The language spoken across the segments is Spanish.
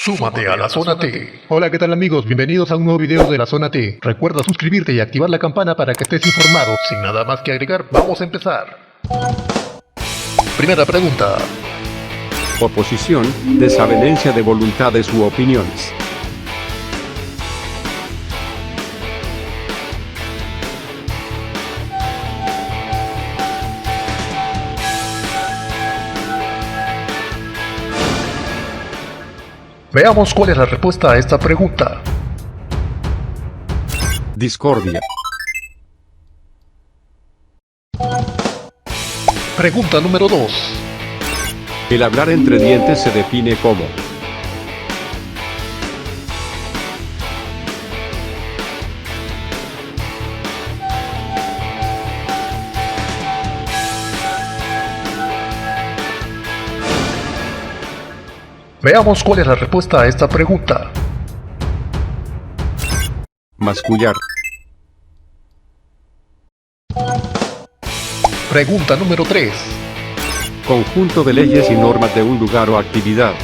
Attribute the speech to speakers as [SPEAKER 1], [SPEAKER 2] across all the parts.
[SPEAKER 1] Súmate a la Zona T.
[SPEAKER 2] Hola, ¿qué tal amigos? Bienvenidos a un nuevo video de la Zona T. Recuerda suscribirte y activar la campana para que estés informado.
[SPEAKER 1] Sin nada más que agregar, vamos a empezar. Primera pregunta.
[SPEAKER 3] Oposición, desavenencia de voluntades u opiniones.
[SPEAKER 1] Veamos cuál es la respuesta a esta pregunta.
[SPEAKER 3] Discordia.
[SPEAKER 1] Pregunta número 2.
[SPEAKER 3] El hablar entre dientes se define como
[SPEAKER 1] Veamos cuál es la respuesta a esta pregunta.
[SPEAKER 3] mascullar.
[SPEAKER 1] Pregunta número 3.
[SPEAKER 3] Conjunto de leyes y normas de un lugar o actividad.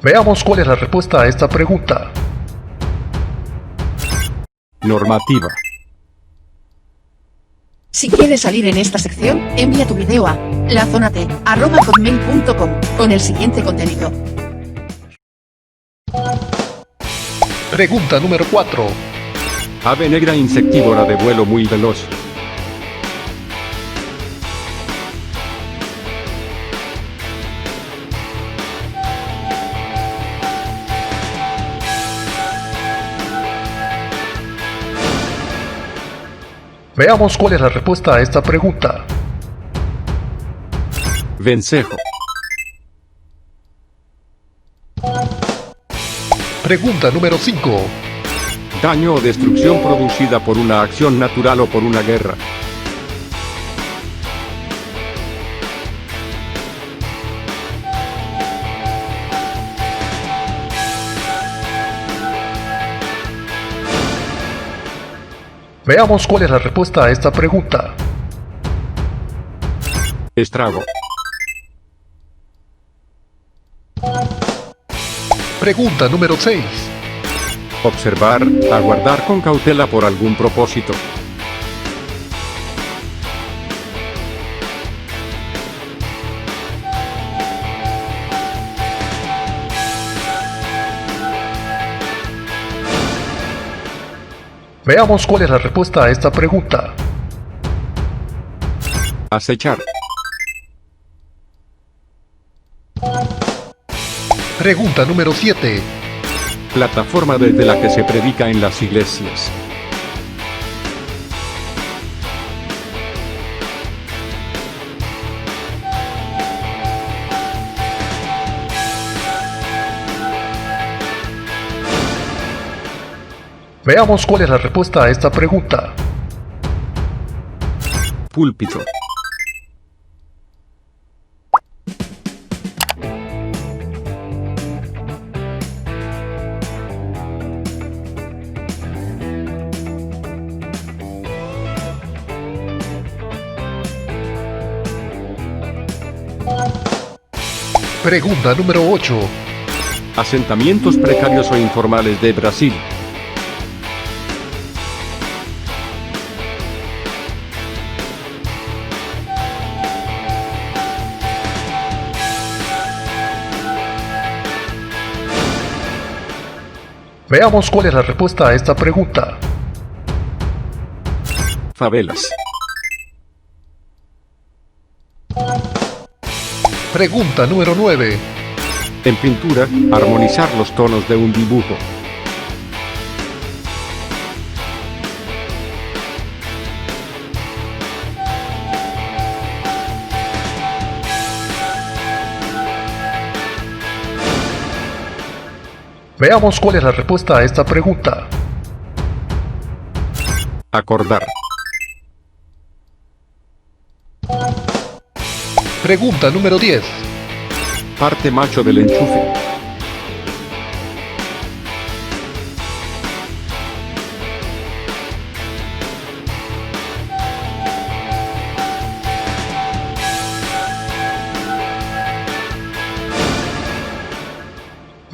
[SPEAKER 1] Veamos cuál es la respuesta a esta pregunta.
[SPEAKER 3] Normativa.
[SPEAKER 4] Si quieres salir en esta sección, envía tu video a lazonate@hotmail.com con el siguiente contenido.
[SPEAKER 1] Pregunta número 4.
[SPEAKER 3] Ave negra insectívora de vuelo muy veloz.
[SPEAKER 1] Veamos cuál es la respuesta a esta pregunta.
[SPEAKER 3] Vencejo.
[SPEAKER 1] Pregunta número 5.
[SPEAKER 3] Daño o destrucción producida por una acción natural o por una guerra.
[SPEAKER 1] Veamos cuál es la respuesta a esta pregunta.
[SPEAKER 3] Estrago.
[SPEAKER 1] Pregunta número 6.
[SPEAKER 3] Observar, aguardar con cautela por algún propósito.
[SPEAKER 1] Veamos cuál es la respuesta a esta pregunta.
[SPEAKER 3] Acechar.
[SPEAKER 1] Pregunta número 7.
[SPEAKER 3] Plataforma desde la que se predica en las iglesias.
[SPEAKER 1] Veamos cuál es la respuesta a esta pregunta.
[SPEAKER 3] Púlpito.
[SPEAKER 1] Pregunta número 8.
[SPEAKER 3] Asentamientos precarios o informales de Brasil.
[SPEAKER 1] Veamos cuál es la respuesta a esta pregunta.
[SPEAKER 3] Favelas.
[SPEAKER 1] Pregunta número 9.
[SPEAKER 3] En pintura, armonizar los tonos de un dibujo.
[SPEAKER 1] Veamos cuál es la respuesta a esta pregunta.
[SPEAKER 3] Acordar.
[SPEAKER 1] Pregunta número 10.
[SPEAKER 3] Parte macho del enchufe.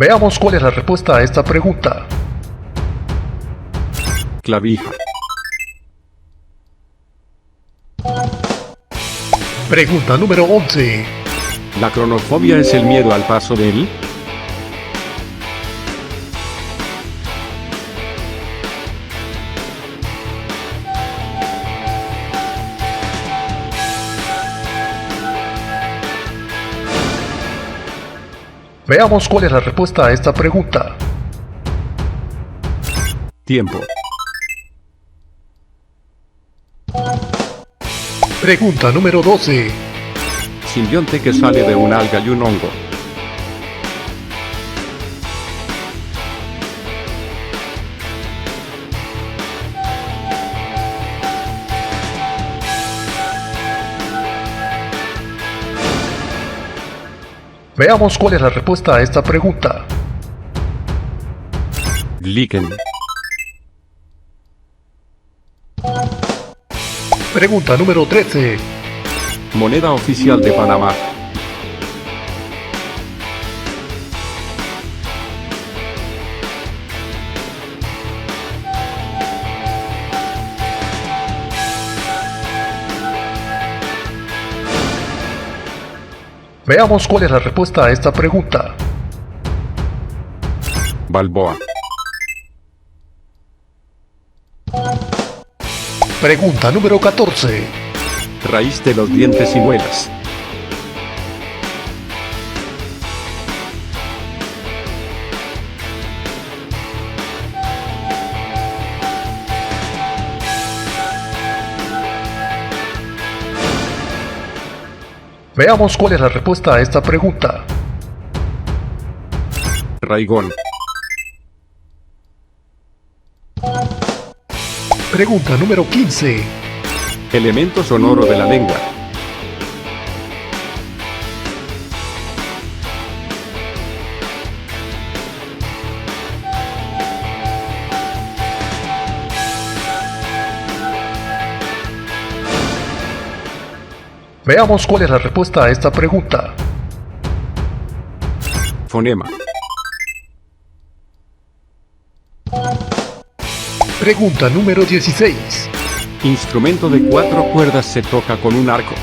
[SPEAKER 1] Veamos cuál es la respuesta a esta pregunta.
[SPEAKER 3] Clavija.
[SPEAKER 2] Pregunta número 11.
[SPEAKER 3] ¿La cronofobia es el miedo al paso del?
[SPEAKER 1] Veamos cuál es la respuesta a esta pregunta.
[SPEAKER 3] Tiempo.
[SPEAKER 2] Pregunta número 12.
[SPEAKER 3] Simbionte que sale de un alga y un hongo.
[SPEAKER 1] Veamos cuál es la respuesta a esta pregunta.
[SPEAKER 3] Líquen.
[SPEAKER 2] Pregunta número 13.
[SPEAKER 3] Moneda oficial de Panamá.
[SPEAKER 1] Veamos cuál es la respuesta a esta pregunta.
[SPEAKER 3] Balboa.
[SPEAKER 2] Pregunta número 14.
[SPEAKER 3] Raíz de los dientes y muelas.
[SPEAKER 1] Veamos cuál es la respuesta a esta pregunta.
[SPEAKER 3] Raigón.
[SPEAKER 2] Pregunta número 15.
[SPEAKER 3] Elemento sonoro de la lengua.
[SPEAKER 1] Veamos cuál es la respuesta a esta pregunta.
[SPEAKER 3] Fonema.
[SPEAKER 2] Pregunta número 16.
[SPEAKER 3] Instrumento de 4 cuerdas se toca con un arco.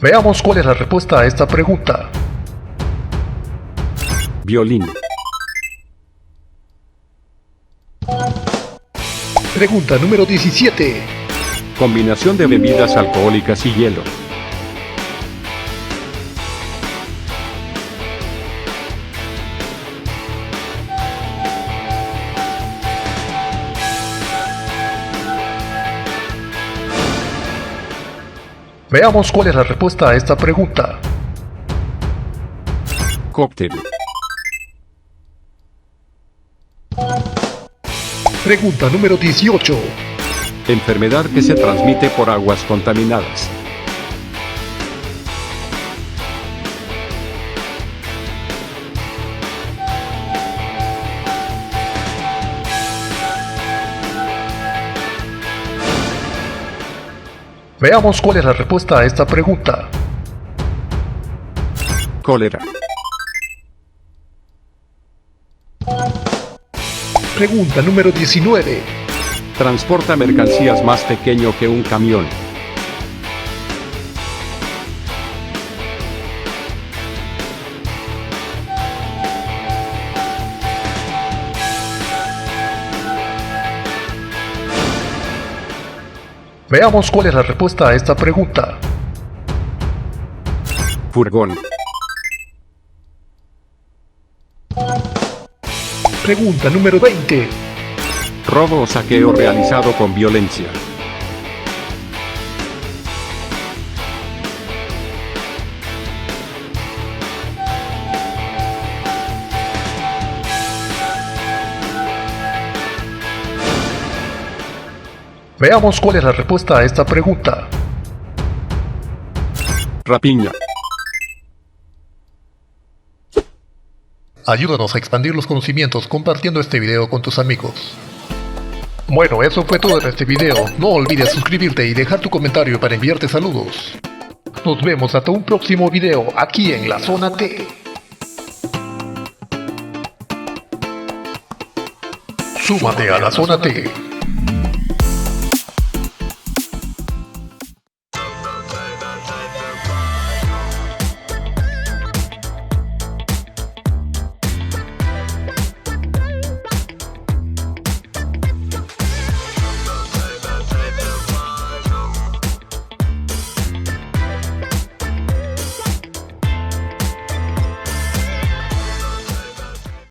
[SPEAKER 1] Veamos cuál es la respuesta a esta pregunta.
[SPEAKER 3] Violín.
[SPEAKER 2] Pregunta número 17.
[SPEAKER 3] Combinación de bebidas alcohólicas y hielo.
[SPEAKER 1] Veamos cuál es la respuesta a esta pregunta.
[SPEAKER 3] Cóctel.
[SPEAKER 2] Pregunta número 18.
[SPEAKER 3] Enfermedad que se transmite por aguas contaminadas.
[SPEAKER 1] Veamos cuál es la respuesta a esta pregunta.
[SPEAKER 3] Cólera.
[SPEAKER 2] Pregunta número 19.
[SPEAKER 3] Transporta mercancías más pequeño que un camión.
[SPEAKER 1] Veamos cuál es la respuesta a esta pregunta.
[SPEAKER 3] Furgón.
[SPEAKER 2] Pregunta número 20.
[SPEAKER 3] Robo o saqueo realizado con violencia.
[SPEAKER 1] Veamos cuál es la respuesta a esta pregunta.
[SPEAKER 3] Rapiña.
[SPEAKER 2] Ayúdanos a expandir los conocimientos compartiendo este video con tus amigos. Bueno, eso fue todo en este video. No olvides suscribirte y dejar tu comentario para enviarte saludos. Nos vemos hasta un próximo video aquí en la Zona T. Súmate a la Zona T.